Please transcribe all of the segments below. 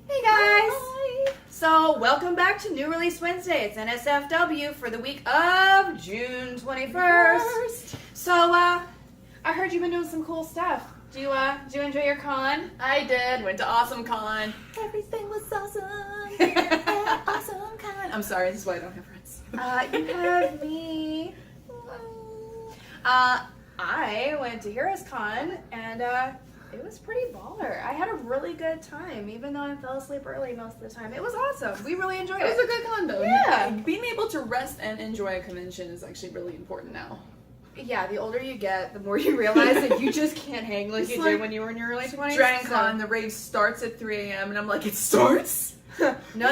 Hey guys! Hi. So, welcome back to New Release Wednesday. It's NSFW for the week of June 21st. So, I heard you've been doing some cool stuff. Do you enjoy your con? I did. Went to Awesome Con. Everything was awesome. Awesome Con. I'm sorry, this is why I don't have friends. You have me. I went to Heroes Con and it was pretty baller. I had a really good time, even though I fell asleep early most of the time. It was awesome. We really enjoyed it. It was a good con though. Yeah. Being able to rest and enjoy a convention is actually really important now. Yeah, the older you get, the more you realize that you just can't hang like you did when you were in your early 20s. Dragon Con, the rave starts at 3 a.m. and I'm like, it starts? No.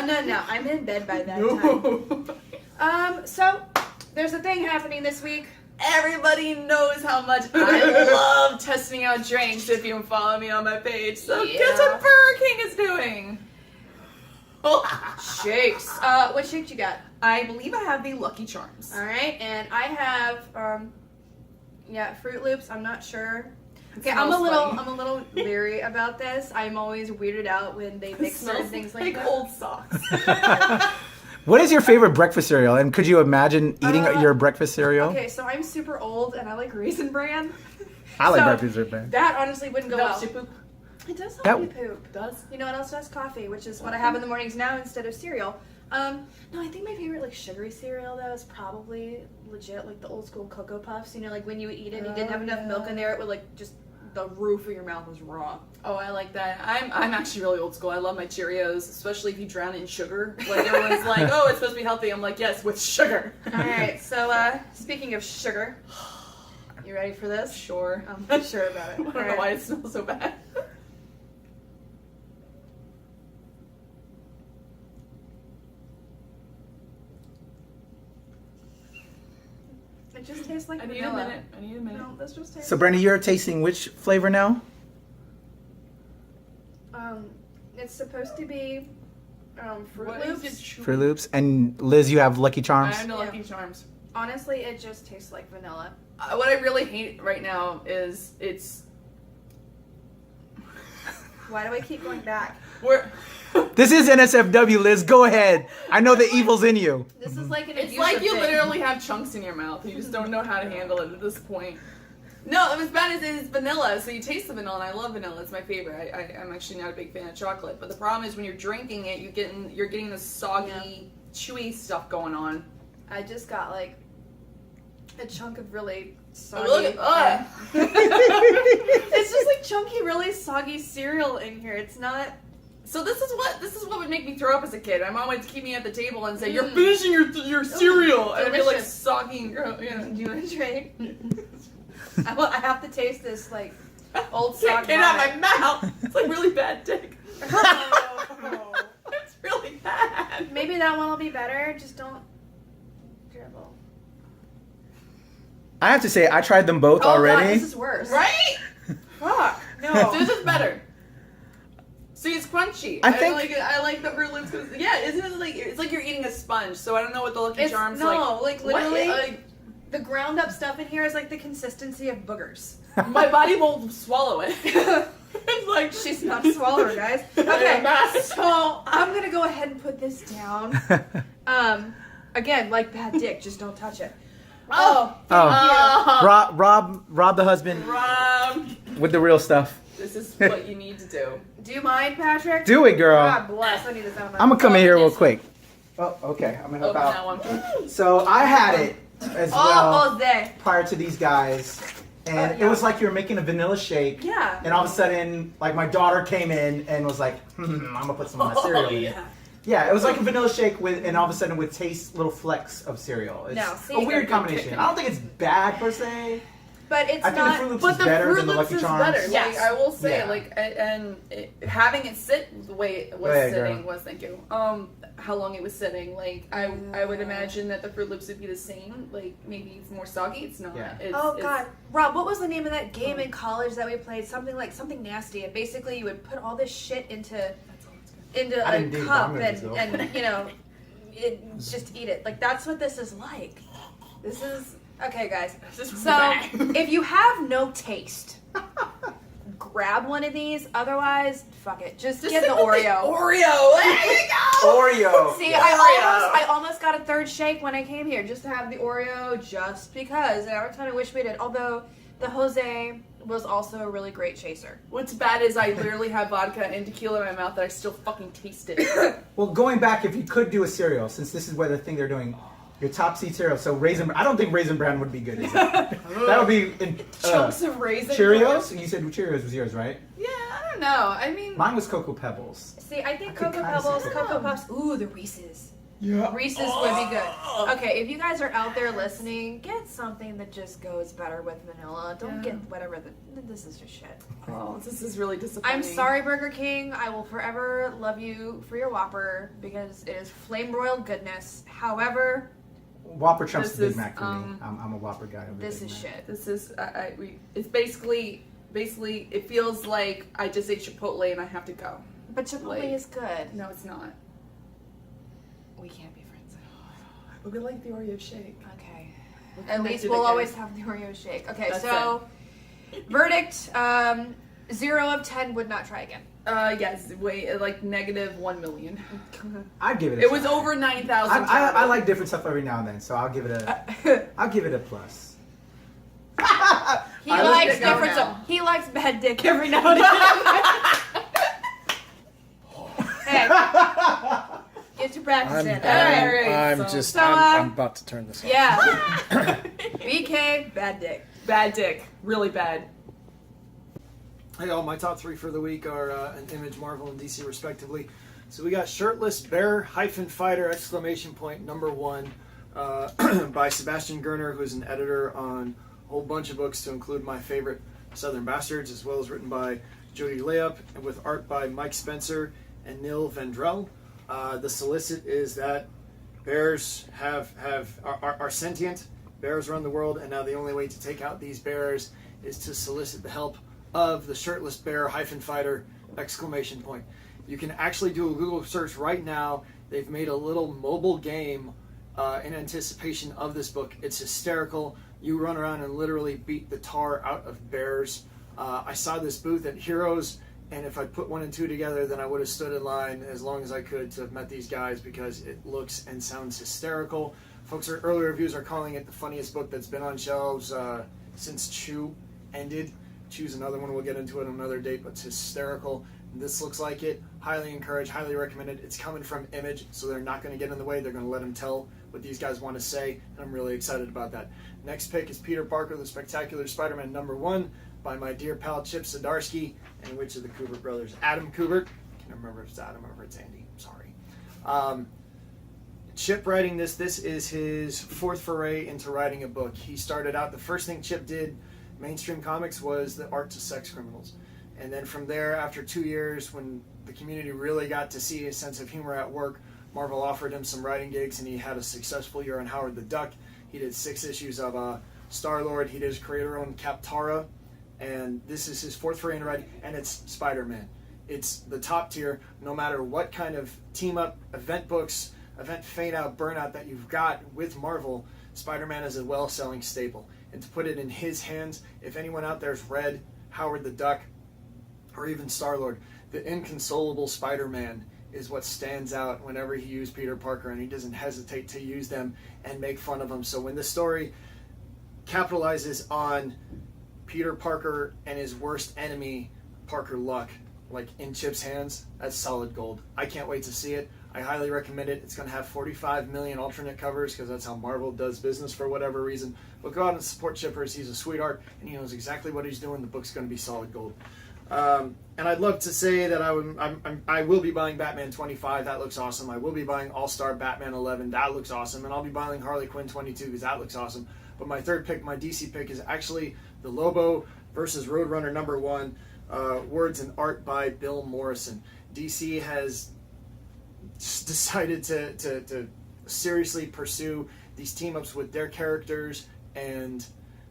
I'm in bed by that time. So, there's a thing happening this week. Everybody knows how much I love testing out drinks if you follow me on my page. So guess what Burger King is doing? Shakes. What shake you got? I believe I have the Lucky Charms. Alright, and I have, Fruit Loops. I'm not sure. Okay, It I'm a smells little leery about this. I'm always weirded out when they mix certain things like that. old socks. What is your favorite breakfast cereal? And could you imagine eating your breakfast cereal? Okay, so I'm super old and I like Raisin Bran. I like So, breakfast cereal. That honestly wouldn't go well. Helps you poop. It does help That- you poop. Does. You know what else does? Coffee, which is what I have in the mornings now instead of cereal. No, I think my favorite like sugary cereal though is probably legit like the old school Cocoa Puffs. You know, like when you would eat it, and you didn't have enough milk in there. It would like just the roof of your mouth was raw. Oh, I like that. I'm actually really old school. I love my Cheerios, especially if you drown it in sugar. Like everyone's like, oh, it's supposed to be healthy. I'm like, yes, with sugar. All right. So speaking of sugar, you ready for this? Sure. I'm not sure about it. I don't know why it smells so bad. It just tastes like I need vanilla. a minute. No, this just tastes. So, Brandy, you're tasting which flavor now? It's supposed to be Fruit What Loops. is it? Fruit Loops. And Liz, you have Lucky I Charms. have no Lucky Charms. Honestly, it just tastes like vanilla. What I really hate right now is it's... Why do I keep going back? This is NSFW, Liz. Go ahead. I know the evil's in you. This is like an It's abusive like you thing. literally have chunks in your mouth. You just don't know how to handle it at this point. No, as bad as it is vanilla. So you taste the vanilla, and I love vanilla. It's my favorite. I'm actually not a big fan of chocolate. But the problem is when you're drinking it, you're getting this soggy, chewy stuff going on. I just got like a chunk of really soggy. Look at It's just like chunky, really soggy cereal in here. It's not. So this is what would make me throw up as a kid. My mom would keep me at the table and say, "You're finishing your cereal," and I'd be like delicious. soggy and gross. Yeah. Do you want to trade? I have to taste this like old sock. Get it out of my mouth. It's like really bad dick. Oh. It's really bad. Maybe that one will be better. Just don't dribble. I have to say, I tried them both Oh God, already. this is worse. Right? Fuck. No. This is better. See, it's crunchy. I think- like it. I like the Fruit Loops. Yeah, isn't it like it's like you're eating a sponge? So I don't know what the Lucky Charms like literally What? the ground up stuff in here is like the consistency of boogers. My body won't swallow it. It's like She's not a swallower, guys. Okay, so I'm gonna go ahead and put this down. Again, like bad dick, just don't touch it. Oh, Rob the husband Rob, with the real stuff. this is what you need to do. Do you mind, Patrick? Do it, girl. God bless. I need this out of my I'm gonna come in here real Yes. quick. Oh, okay. I'm gonna help Open out. that one. So I had it as well Bozek. prior to these guys, and yeah. it was like you were making a vanilla shake. Yeah. And all of a sudden, like my daughter came in and was like, I'm gonna put some of my cereal in it. Yeah, it was like a vanilla shake and all of a sudden would taste little flecks of cereal. It's No, see, a weird good combination. chicken. I don't think it's bad per se. But it's I think not. the Fruit Loops But is the better Fruit than the Loops Lucky is Charms. better. Yes. Like, I will say, Yeah. having it sit the way it was Go ahead, sitting girl. was, thank you. How long it was sitting. Like, I would imagine that the Fruit Loops would be the same. Like, maybe it's more soggy. It's not. Yeah. Oh God, Rob, what was the name of that game in college that we played? Something nasty, and basically you would put all this shit into I a didn't do it, but cup I'm gonna do so. and you know, just eat it. Like that's what this is like. This is okay, guys. This is So bad. if you have no taste, grab one of these. Otherwise, fuck it. Just get stick the with Oreo. Oreo. There you go. Oreo. See, Yeah. I almost got a third shake when I came here, just to have the Oreo, just because. And I kind of wish we did. Although the Jose was also a really great chaser. What's bad is I literally have vodka and tequila in my mouth that I still fucking taste it. Well, going back, if you could do a cereal, since this is where the thing they're doing, your top seed cereal. So raisin. I don't think Raisin Bran would be good. Is it? That would be Chunks of raisin. Cheerios. You said Cheerios was yours, right? Yeah, I don't know. I mean, Mine was Cocoa Pebbles. See, I think I could Cocoa kinda see Pebbles, Cocoa Cocoa Puffs. Ooh, the Reese's. Yeah. Reese's would be good. Okay, if you guys are out there listening, get something that just goes better with vanilla. Don't get whatever. This is just shit. oh, this is really disappointing. I'm sorry, Burger King. I will forever love you for your Whopper because it is flame broiled goodness. However, Whopper trumps This the Big is, Mac for me. I'm a Whopper guy. Over this Big is Mac. shit. This is, it's basically, it feels like I just ate Chipotle and I have to go. But Chipotle Like- is good. No, it's not. We can't be friends. We like the Oreo shake. Okay. We're At least connected we'll again. always have the Oreo shake. Okay, That's so verdict: 0 of 10 would not try again. Yes, wait, like negative 1 million. I'd give it. It was over 9,000. I like different stuff every now and then, so I'll give it a. I'll give it a plus. He I likes looked at different now. stuff. He likes bad dick every now and then. Hey, get your practice in. Alright, I'm so- just, So, I'm about to turn this off. Yeah. BK, bad dick. Bad dick. Really bad. Hey all, my top three for the week are an Image, Marvel, and DC respectively. So we got Shirtless Bear Fighter number 1 by Sebastian Gerner, who's an editor on a whole bunch of books to include my favorite Southern Bastards, as well as written by Jody Layup, and with art by Mike Spencer and Neil Vendrell. The solicit is that bears are sentient. Bears run the world, and now the only way to take out these bears is to solicit the help of the Shirtless Bear Fighter ! You can actually do a Google search right now. They've made a little mobile game in anticipation of this book. It's hysterical. You run around and literally beat the tar out of bears. I saw this booth at Heroes, and if I put 1 and 2 together, then I would have stood in line as long as I could to have met these guys because it looks and sounds hysterical. Folks, early reviews are calling it the funniest book that's been on shelves since Chew ended. Choose another one, we'll get into it on another date, but it's hysterical. This looks like it. Highly encouraged, highly recommended. It's coming from Image, so they're not going to get in the way. They're going to let them tell what these guys want to say, and I'm really excited about that. Next pick is Peter Parker, The Spectacular Spider-Man number 1 by my dear pal Chip Zdarsky, and which of the Kubert brothers? Adam Kubert. I can't remember if it's Adam or if it's Andy. I'm sorry. Chip writing this is his 4th foray into writing a book. He started out, the first thing Chip did mainstream comics was the art to sex criminals. And then from there, after 2 years, when the community really got to see his sense of humor at work, Marvel offered him some writing gigs, and he had a successful year on Howard the Duck. He did 6 issues of Star-Lord. He did his creator-owned Captara, and this is his 4th foray into writing, and it's Spider-Man. It's the top tier, no matter what kind of team-up, event books, event fade-out, burnout that you've got with Marvel, Spider-Man is a well-selling staple. And to put it in his hands, if anyone out there's read Howard the Duck or even Star-Lord, the inconsolable Spider-Man is what stands out whenever he used Peter Parker, and he doesn't hesitate to use them and make fun of them. So when the story capitalizes on Peter Parker and his worst enemy, Parker Luck, like in Chip's hands, that's solid gold. I can't wait to see it. I highly recommend it. It's going to have 45 million alternate covers because that's how Marvel does business for whatever reason. But go out and support Chippers. He's a sweetheart, and he knows exactly what he's doing. The book's going to be solid gold. And I'd love to say that I will be buying Batman 25. That looks awesome. I will be buying All-Star Batman 11. That looks awesome. And I'll be buying Harley Quinn 22 because that looks awesome. But my third pick, my DC pick, is actually the Lobo versus Roadrunner number 1. Words and art by Bill Morrison. DC has decided to seriously pursue these team-ups with their characters and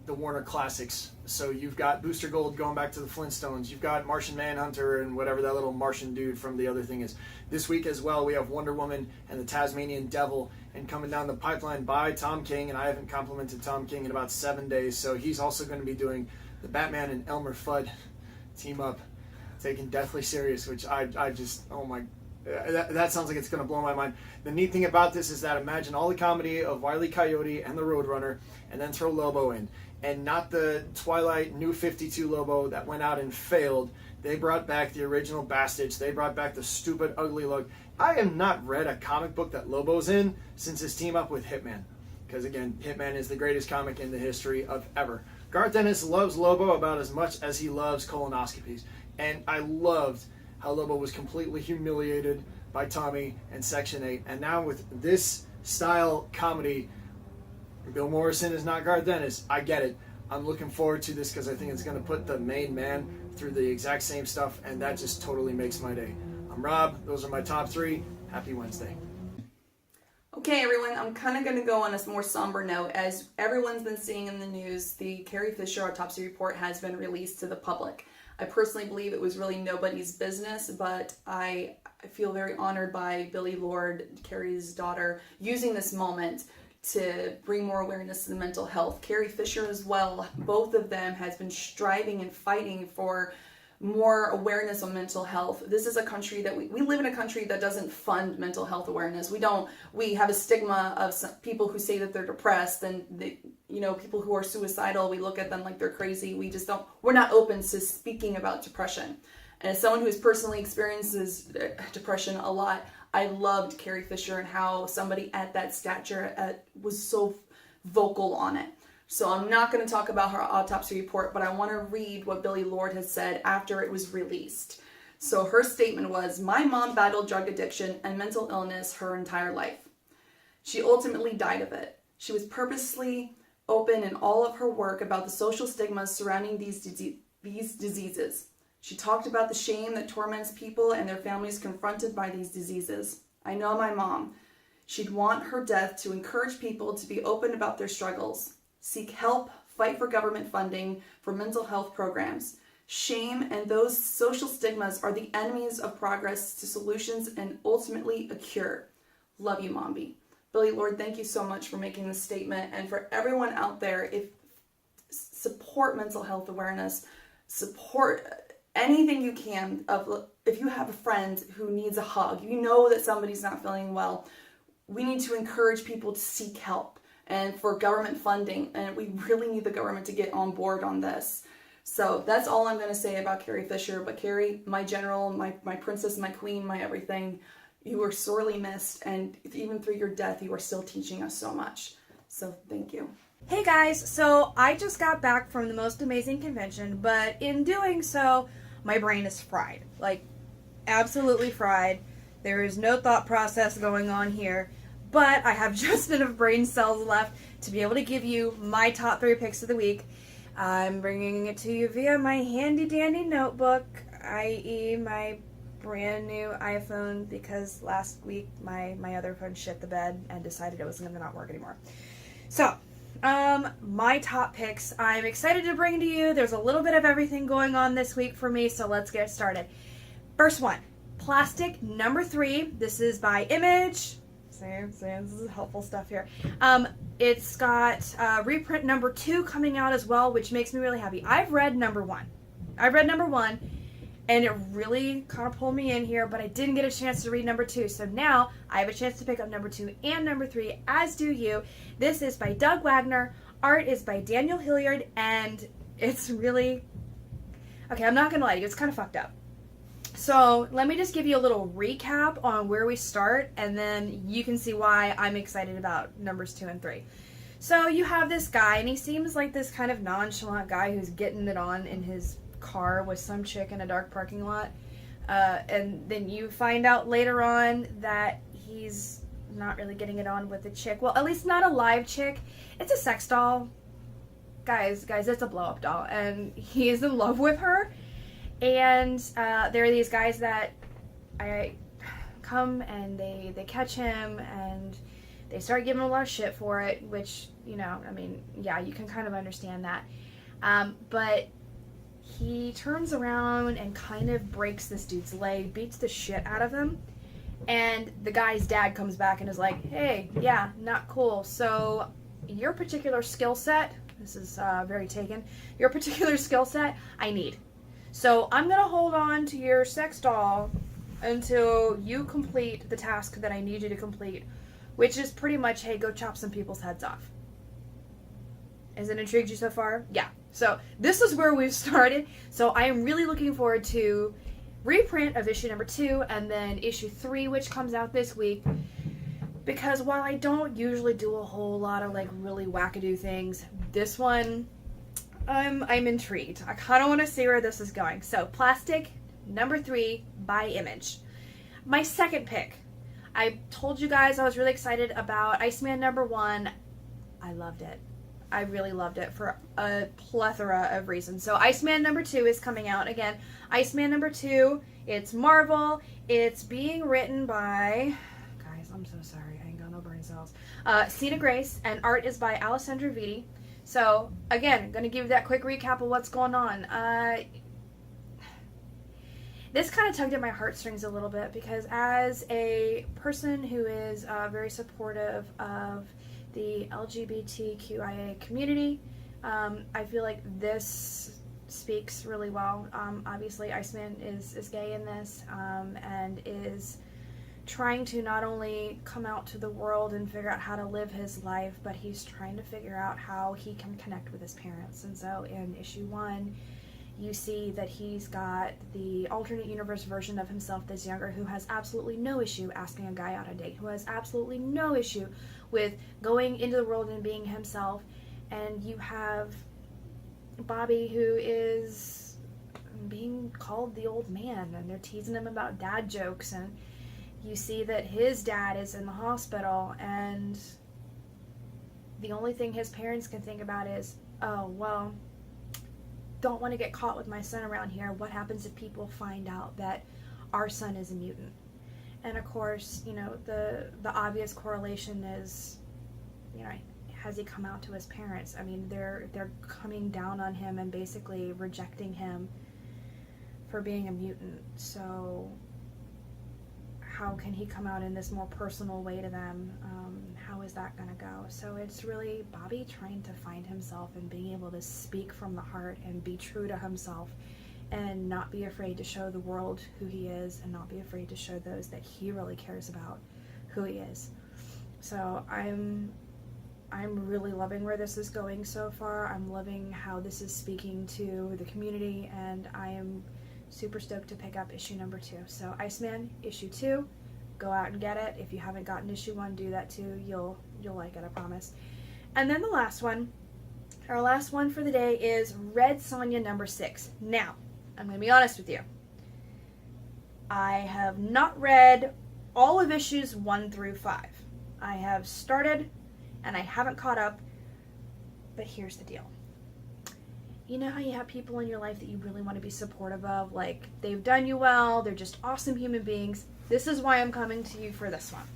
the Warner Classics. So you've got Booster Gold going back to the Flintstones. You've got Martian Manhunter and whatever that little Martian dude from the other thing is. This week as well, we have Wonder Woman and the Tasmanian Devil, and coming down the pipeline by Tom King, and I haven't complimented Tom King in about 7 days, so he's also going to be doing the Batman and Elmer Fudd team up, taken deathly serious, which I just, oh my, that sounds like it's going to blow my mind. The neat thing about this is that imagine all the comedy of Wile E. Coyote and the Roadrunner, and then throw Lobo in. And not the Twilight New 52 Lobo that went out and failed. They brought back the original Bastards. They brought back the stupid, ugly look. I have not read a comic book that Lobo's in since his team up with Hitman. Because again, Hitman is the greatest comic in the history of ever. Garth Ennis loves Lobo about as much as he loves colonoscopies. And I loved how Lobo was completely humiliated by Tommy and Section 8. And now with this style comedy, Bill Morrison is not Garth Ennis. I get it. I'm looking forward to this because I think it's going to put the main man through the exact same stuff, and that just totally makes my day. I'm Rob. Those are my top 3. Happy Wednesday. Okay, everyone, I'm kind of going to go on a more somber note. As everyone's been seeing in the news, the Carrie Fisher autopsy report has been released to the public. I personally believe it was really nobody's business, but I feel very honored by Billie Lourd, Carrie's daughter, using this moment to bring more awareness to the mental health. Carrie Fisher as well, both of them has been striving and fighting for more awareness on mental health. This is a country that we live in a country that doesn't fund mental health awareness. We have a stigma of some people who say that they're depressed and people who are suicidal, we look at them like they're crazy. We're not open to speaking about depression. And as someone who has personally experiences depression a lot, I loved Carrie Fisher and how somebody at that stature was so vocal on it. So I'm not going to talk about her autopsy report, but I want to read what Billie Lourd has said after it was released. So her statement was, "My mom battled drug addiction and mental illness her entire life. She ultimately died of it. She was purposely open in all of her work about the social stigmas surrounding these diseases. She talked about the shame that torments people and their families confronted by these diseases. I know my mom. She'd want her death to encourage people to be open about their struggles, seek help, fight for government funding for mental health programs. Shame and those social stigmas are the enemies of progress to solutions and ultimately a cure. Love you, Mombi." Billie Lourd, thank you so much for making this statement. And for everyone out there, support mental health awareness, support anything you can. If you have a friend who needs a hug, you know that somebody's not feeling well, we need to encourage people to seek help and for government funding, and we really need the government to get on board on this. So that's all I'm going to say about Carrie Fisher. But Carrie, my general, my princess, my queen, my everything, you were sorely missed, and even through your death, you are still teaching us so much. So thank you. Hey guys, so I just got back from the most amazing convention, but in doing so, my brain is fried. Like, absolutely fried. There is no thought process going on here, but I have just enough brain cells left to be able to give you my top 3 picks of the week. I'm bringing it to you via my handy dandy notebook, i.e. my brand new iPhone, because last week my other phone shit the bed and decided it was going to not work anymore. So, my top picks, I'm excited to bring to you. There's a little bit of everything going on this week for me, so let's get started. First one, Plastic number 3. This is by Image. This is helpful stuff here. It's got reprint number 2 coming out as well, which makes me really happy. I've read number 1, and it really kind of pulled me in here, but I didn't get a chance to read number 2. So now I have a chance to pick up number 2 and number 3, as do you. This is by Doug Wagner. Art is by Daniel Hilliard, and it's really... Okay, I'm not going to lie to you. It's kind of fucked up. So let me just give you a little recap on where we start, and then you can see why I'm excited about numbers 2 and 3. So you have this guy, and he seems like this kind of nonchalant guy who's getting it on in his car with some chick in a dark parking lot. And then you find out later on that he's not really getting it on with the chick. Well, at least not a live chick. It's a sex doll. Guys, it's a blow-up doll. And he is in love with her. And there are these guys that come and they catch him and they start giving him a lot of shit for it, which, you can kind of understand that. But he turns around and kind of breaks this dude's leg, beats the shit out of him, and the guy's dad comes back and is like, hey, yeah, not cool. So your particular skill set, this is very taken, your particular skill set, I need. So I'm going to hold on to your sex doll until you complete the task that I need you to complete, which is pretty much, hey, go chop some people's heads off. Has it intrigued you so far? Yeah. So this is where we've started. So I am really looking forward to reprint of issue number 2 and then issue 3, which comes out this week. Because while I don't usually do a whole lot of like really wackadoo things, this one, I'm intrigued. I kind of want to see where this is going. So Plastic number 3 by Image. My second pick. I told you guys I was really excited about Iceman number 1. I loved it. I really loved it for a plethora of reasons. So Iceman number 2 is coming out. Again, Iceman number 2, it's Marvel. It's being written by... Guys, I'm so sorry. I ain't got no brain cells. Sina Grace, and art is by Alessandra Vitti. So, again, I'm going to give you that quick recap of what's going on. This kind of tugged at my heartstrings a little bit because as a person who is very supportive of the LGBTQIA community, I feel like this speaks really well. Obviously, Iceman is gay in this and is trying to not only come out to the world and figure out how to live his life, but he's trying to figure out how he can connect with his parents. And so in issue 1, you see that he's got the alternate universe version of himself that's younger, who has absolutely no issue asking a guy out on a date, who has absolutely no issue with going into the world and being himself. And you have Bobby, who is being called the old man, and they're teasing him about dad jokes, and you see that his dad is in the hospital, and the only thing his parents can think about is, oh, well, don't want to get caught with my son around here. What happens if people find out that our son is a mutant? And of course, you know, the obvious correlation is, you know, has he come out to his parents? I mean, they're coming down on him and basically rejecting him for being a mutant. So how can he come out in this more personal way to them? How is that going to go? So it's really Bobby trying to find himself and being able to speak from the heart and be true to himself and not be afraid to show the world who he is and not be afraid to show those that he really cares about who he is. So I'm really loving where this is going so far. I'm loving how this is speaking to the community, and I am super stoked to pick up issue number 2. So Iceman, issue 2, go out and get it. If you haven't gotten issue 1, do that too. You'll like it, I promise. And then the last one, our last one for the day is Red Sonja number 6. Now, I'm going to be honest with you. I have not read all of issues 1 through 5. I have started and I haven't caught up, but here's the deal. You know how you have people in your life that you really want to be supportive of, like they've done you well, they're just awesome human beings. This is why I'm coming to you for this one.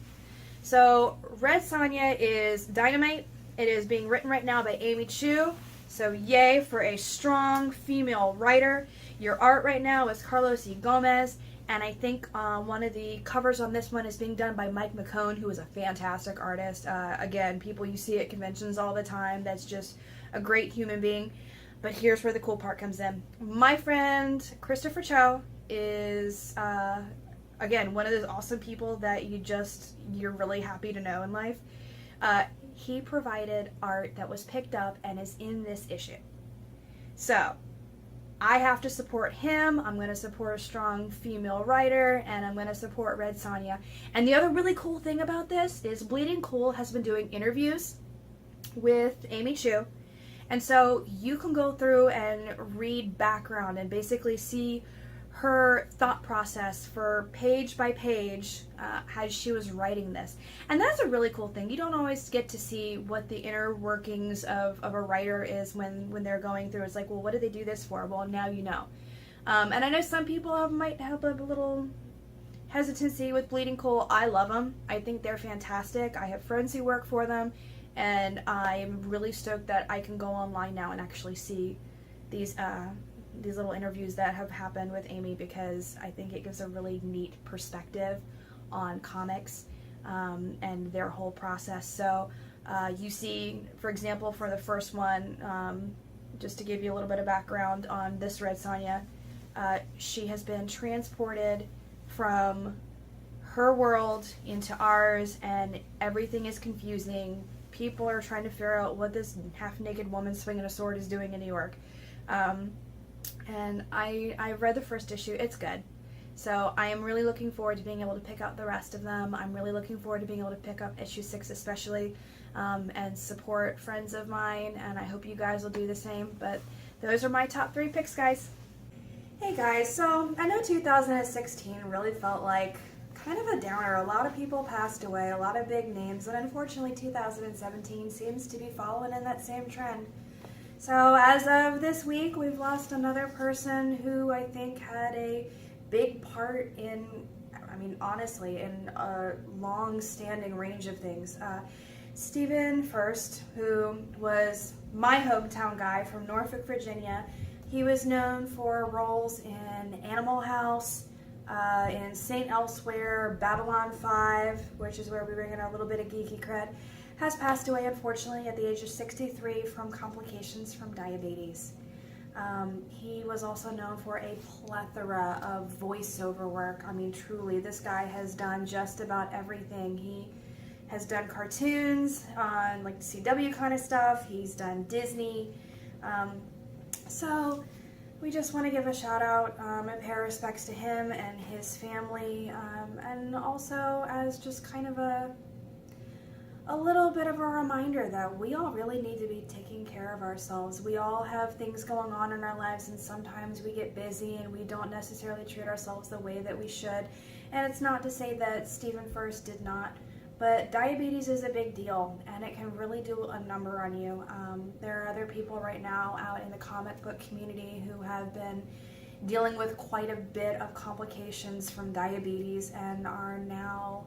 So Red Sonja is dynamite. It is being written right now by Amy Chu. So yay for a strong female writer. Your art right now is Carlos E. Gomez, and I think one of the covers on this one is being done by Mike McCone, who is a fantastic artist. Again, people you see at conventions all the time, that's just a great human being. But here's where the cool part comes in. My friend Christopher Cho is, again, one of those awesome people that you're really happy to know in life. He provided art that was picked up and is in this issue. So I have to support him. I'm going to support a strong female writer, and I'm going to support Red Sonja. And the other really cool thing about this is Bleeding Cool has been doing interviews with Amy Chu. And so you can go through and read background and basically see her thought process for page by page as she was writing this. And that's a really cool thing. You don't always get to see what the inner workings of a writer is when they're going through. It's like, well, what did they do this for? Well, now you know. And I know some people might have a little hesitancy with Bleeding Cool. I love them. I think they're fantastic. I have friends who work for them. And I'm really stoked that I can go online now and actually see these little interviews that have happened with Amy, because I think it gives a really neat perspective on comics and their whole process. So you see, for example, for the first one, just to give you a little bit of background on this Red Sonja, She has been transported from her world into ours, and everything is confusing. People are trying to figure out what this half-naked woman swinging a sword is doing in New York. And I read the first issue. It's good. So I am really looking forward to being able to pick up the rest of them. I'm really looking forward to being able to pick up issue 6 especially, and support friends of mine, and I hope you guys will do the same. But those are my top 3 picks, guys. Hey guys, so I know 2016 really felt like kind of a downer. A lot of people passed away, a lot of big names, and unfortunately 2017 seems to be following in that same trend. So as of this week, we've lost another person who I think had a big part in, I mean, honestly, in a long-standing range of things. Stephen First, who was my hometown guy from Norfolk, Virginia. He was known for roles in Animal House, in Saint Elsewhere, Babylon 5, which is where we bring in a little bit of geeky cred, has passed away, unfortunately, at the age of 63 from complications from diabetes. He was also known for a plethora of voiceover work. I mean, truly, this guy has done just about everything. He has done cartoons on like CW kind of stuff. He's done Disney. So we just want to give a shout out and pay our respects to him and his family, and also as just kind of a little bit of a reminder that we all really need to be taking care of ourselves. We all have things going on in our lives, and sometimes we get busy and we don't necessarily treat ourselves the way that we should. And it's not to say that Stephen First did not, but diabetes is a big deal, and it can really do a number on you. There are other people right now out in the comic book community who have been dealing with quite a bit of complications from diabetes and are now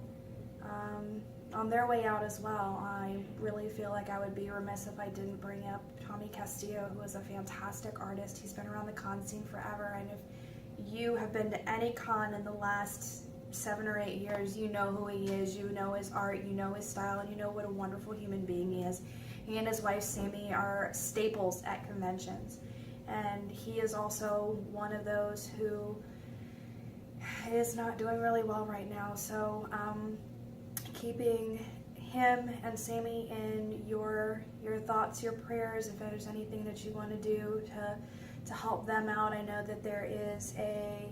on their way out as well. I really feel like I would be remiss if I didn't bring up Tommy Castillo, who is a fantastic artist. He's been around the con scene forever, and if you have been to any con in the last 7 or 8 years, you know who he is, you know his art, you know his style, and you know what a wonderful human being he is. He and his wife Sammy are staples at conventions, and he is also one of those who is not doing really well right now. So keeping him and Sammy in your thoughts, your prayers, if there's anything that you want to do to help them out. I know that there is a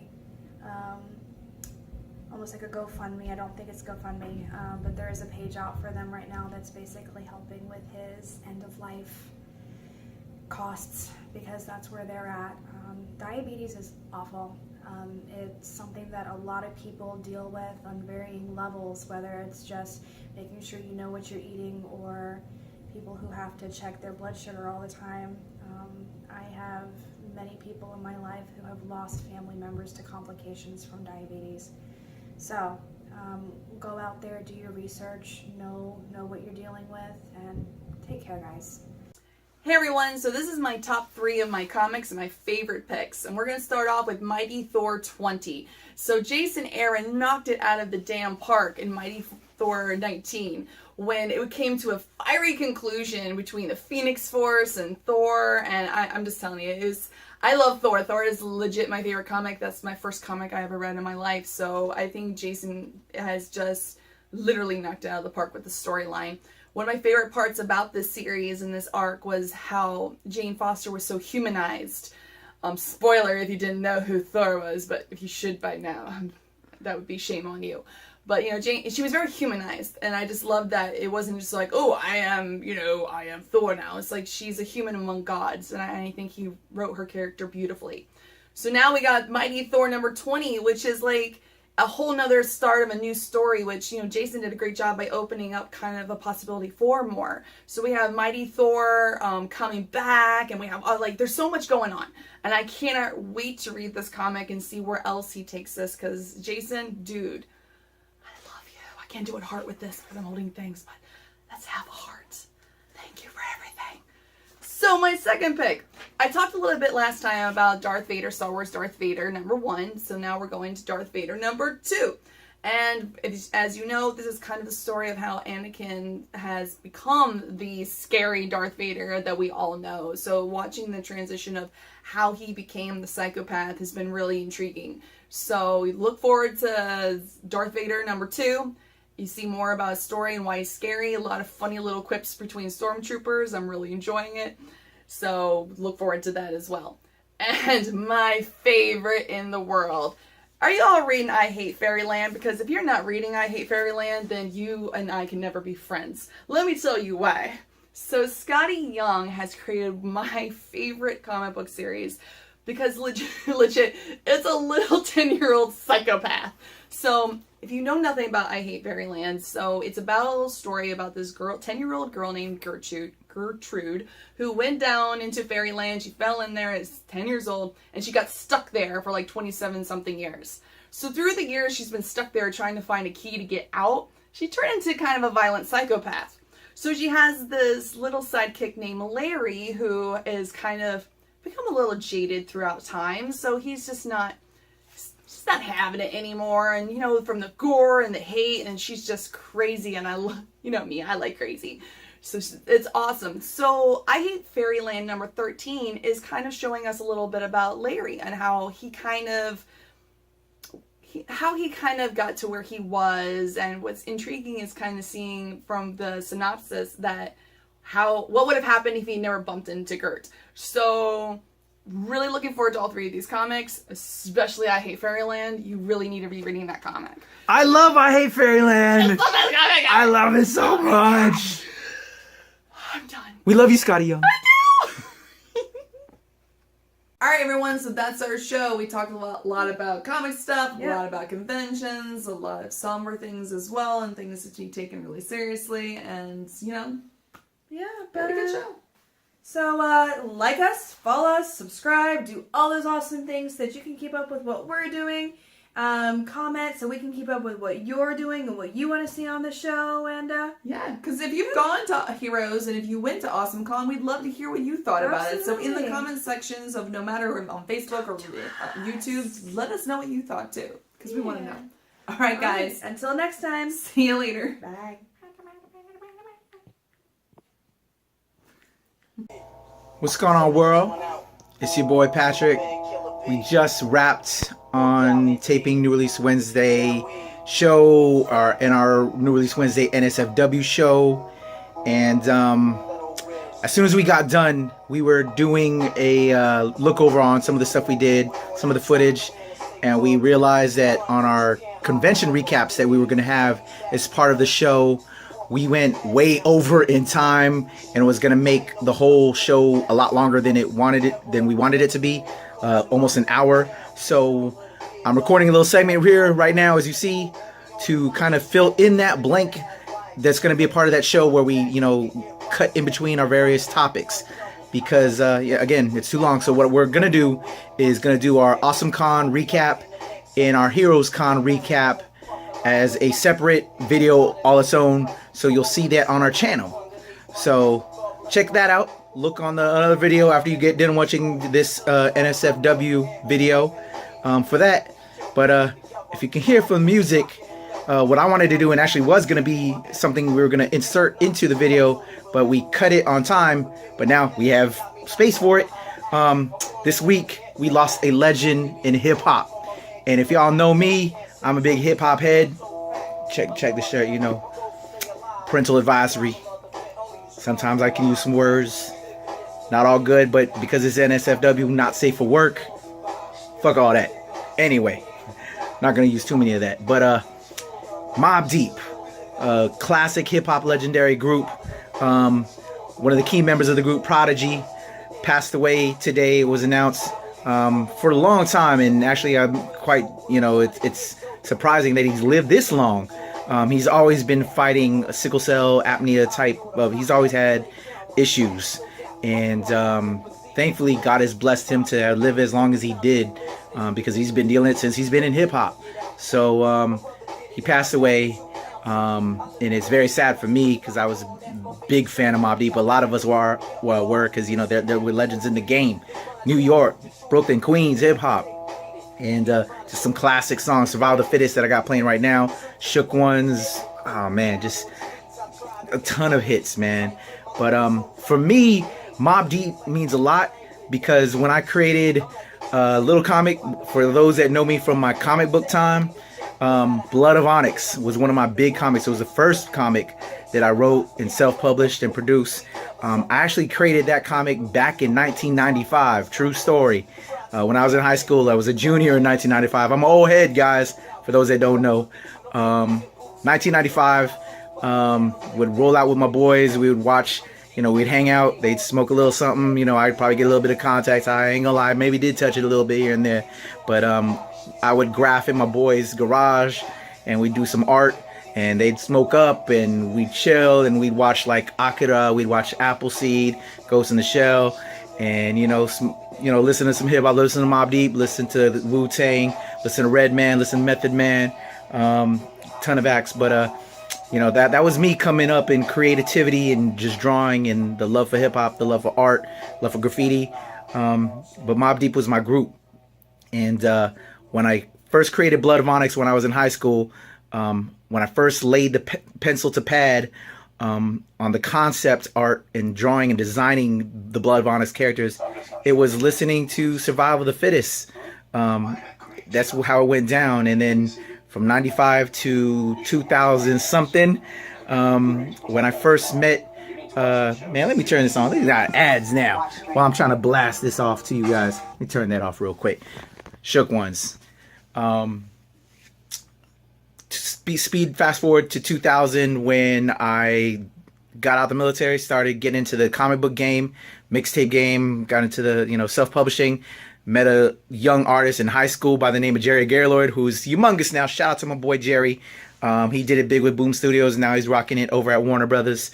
almost like a GoFundMe. I don't think it's GoFundMe, but there is a page out for them right now that's basically helping with his end-of-life costs, because that's where they're at. Diabetes is awful. It's something that a lot of people deal with on varying levels, whether it's just making sure you know what you're eating, or people who have to check their blood sugar all the time. I have many people in my life who have lost family members to complications from diabetes. So go out there, do your research, know what you're dealing with, and take care, guys. Hey everyone, so this is my top 3 of my comics and my favorite picks, and we're going to start off with Mighty Thor 20. So Jason Aaron knocked it out of the damn park in Mighty Thor 19 when it came to a fiery conclusion between the Phoenix Force and Thor, and I'm just telling you, I love Thor. Thor is legit my favorite comic. That's my first comic I ever read in my life, so I think Jason has just literally knocked it out of the park with the storyline. One of my favorite parts about this series and this arc was how Jane Foster was so humanized. Spoiler if you didn't know who Thor was, but if you should by now, that would be shame on you. But, you know, Jane, she was very humanized, and I just loved that it wasn't just like, oh, I am Thor now. It's like she's a human among gods, and I think he wrote her character beautifully. So now we got Mighty Thor number 20, which is like a whole nother start of a new story, which, you know, Jason did a great job by opening up kind of a possibility for more. So we have Mighty Thor coming back, and we have, there's so much going on. And I cannot wait to read this comic and see where else he takes this, because Jason, dude, I love you. I can't do it heart with this because I'm holding things, but let's have a heart. Thank you for everything. So my second pick. I talked a little bit last time about Darth Vader, Star Wars Darth Vader number 1. So now we're going to Darth Vader number 2. And as you know, this is kind of the story of how Anakin has become the scary Darth Vader that we all know. So watching the transition of how he became the psychopath has been really intriguing. So we look forward to Darth Vader #2. You see more about his story and why he's scary. A lot of funny little quips between stormtroopers. I'm really enjoying it. So look forward to that as well. And my favorite in the world. Are you all reading I Hate Fairyland? Because if you're not reading I Hate Fairyland, then you and I can never be friends. Let me tell you why. So Scotty Young has created my favorite comic book series because legit, it's a little 10-year-old psychopath. So if you know nothing about I Hate Fairyland, so it's about a little story about this girl, 10-year-old girl named Gertrude, who went down into Fairyland. She fell in there at 10 years old, and she got stuck there for like 27-something years. So through the years, she's been stuck there trying to find a key to get out. She turned into kind of a violent psychopath. So she has this little sidekick named Larry, who is kind of become a little jaded throughout time. So he's just not having it anymore, and you know, from the gore and the hate, and she's just crazy, and I love, you know me, I like crazy, so it's awesome. So I Hate Fairyland #13 is kind of showing us a little bit about Larry and how he kind of got to where he was, and what's intriguing is kind of seeing from the synopsis that what would have happened if he never bumped into Gert. So really looking forward to all 3 of these comics, especially I Hate Fairyland. You really need to be reading that comic. I love I Hate Fairyland. I love it so much. I'm done. We love you, Scotty Young. I do. All right, everyone. So that's our show. We talked a lot about comic stuff, a lot about conventions, a lot of somber things as well, and things that be taken really seriously. And you know, pretty good show. So, like us, follow us, subscribe, do all those awesome things so that you can keep up with what we're doing. Comment so we can keep up with what you're doing and what you want to see on the show. And, yeah, because if you've gone to Heroes and if you went to Awesome Con, we'd love to hear what you thought about it. So in the comment sections of no matter on Facebook or YouTube, let us know what you thought too, because we want to know. All right, guys. Until next time. See you later. Bye. What's going on, world? It's your boy Patrick. We just wrapped on taping New Release Wednesday show, and our New Release Wednesday NSFW show. And as soon as we got done, we were doing a look over on some of the stuff we did, some of the footage, and we realized that on our convention recaps that we were going to have as part of the show, we went way over in time, and it was gonna make the whole show a lot longer than we wanted it to be, almost an hour. So I'm recording a little segment here right now, as you see, to kind of fill in that blank that's gonna be a part of that show where we, you know, cut in between our various topics, because again, it's too long. So what we're gonna do is gonna do our Awesome Con recap and our Heroes Con recap as a separate video all its own, so you'll see that on our channel. So check that out. Look on the other video after you get done watching this NSFW video for that. But if you can hear from music, what I wanted to do, and actually was going to be something we were going to insert into the video, but we cut it on time, but now we have space for it. This week we lost a legend in hip-hop, and if y'all know me, I'm a big hip-hop head. Check the shirt, you know. Parental advisory. Sometimes I can use some words. Not all good, but because it's NSFW, not safe for work. Fuck all that. Anyway, not gonna use too many of that. But Mobb Deep, classic hip-hop legendary group. One of the key members of the group, Prodigy, passed away today. It was announced for a long time, and actually I'm quite, you know, it's surprising that he's lived this long. He's always been fighting a sickle cell apnea type of, he's always had issues, and thankfully God has blessed him to live as long as he did, because he's been dealing it since he's been in hip-hop. So he passed away, and it's very sad for me because I was a big fan of Mobb Deep. A lot of us were because, you know, there were legends in the game. New York, Brooklyn, Queens, hip-hop. And just some classic songs. Survival of the Fittest that I got playing right now. Shook Ones. Oh man, just a ton of hits, man. But for me, Mobb Deep means a lot because when I created a little comic, for those that know me from my comic book time, Blood of Onyx was one of my big comics. It was the first comic that I wrote and self-published and produced. I actually created that comic back in 1995. True story. When I was in high school, I was a junior in 1995. I'm an old head, guys, for those that don't know. 1995, would roll out with my boys. We would watch, we'd hang out. They'd smoke a little something. I'd probably get a little bit of contact. I ain't gonna lie, maybe did touch it a little bit here and there. But I would graph in my boys' garage, and we'd do some art. And they'd smoke up, and we'd chill, and we'd watch like Akira, we'd watch Appleseed, Ghost in the Shell, and listen to some hip hop, listen to Mobb Deep, listen to Wu-Tang, listen to Redman, listen to Method Man, ton of acts. But that was me coming up in creativity and just drawing, and the love for hip hop, the love for art, love for graffiti. But Mobb Deep was my group, and when I first created Blood of Onyx when I was in high school. When I first laid the pencil to pad on the concept art and drawing and designing the Blood of Onyx characters, it was listening to Survival of the Fittest. That's how it went down. And then from 95 to 2000 something, when I first met, man, let me turn this on. These got ads now while I'm trying to blast this off to you guys. Let me turn that off real quick. Shook Ones. Speed fast forward to 2000 when I got out of the military, started getting into the comic book game, mixtape game, got into the self-publishing, met a young artist in high school by the name of Jerry Gaylord, who's humongous now. Shout out to my boy Jerry. He did it big with Boom Studios, and now he's rocking it over at Warner Brothers.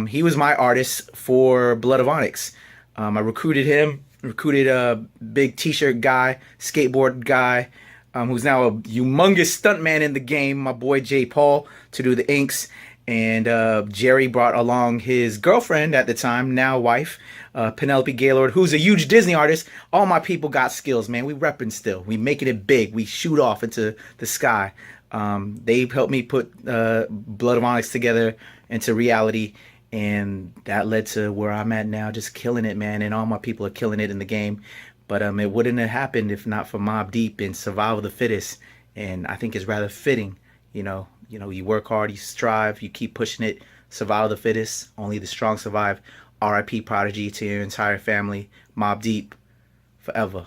He was my artist for Blood of Onyx. I recruited him, a big t-shirt guy, skateboard guy, who's now a humongous stuntman in the game, my boy J. Paul, to do the inks. And Jerry brought along his girlfriend at the time, now wife, Penelope Gaylord, who's a huge Disney artist. All my people got skills, man. We repping still. We making it big. We shoot off into the sky. They helped me put Blood of Onyx together into reality. And that led to where I'm at now, just killing it, man. And all my people are killing it in the game. But it wouldn't have happened if not for Mobb Deep and Survival of the Fittest. And I think it's rather fitting, you work hard, you strive, you keep pushing it. Survival of the Fittest, only the strong survive. R.I.P. Prodigy to your entire family. Mobb Deep, forever.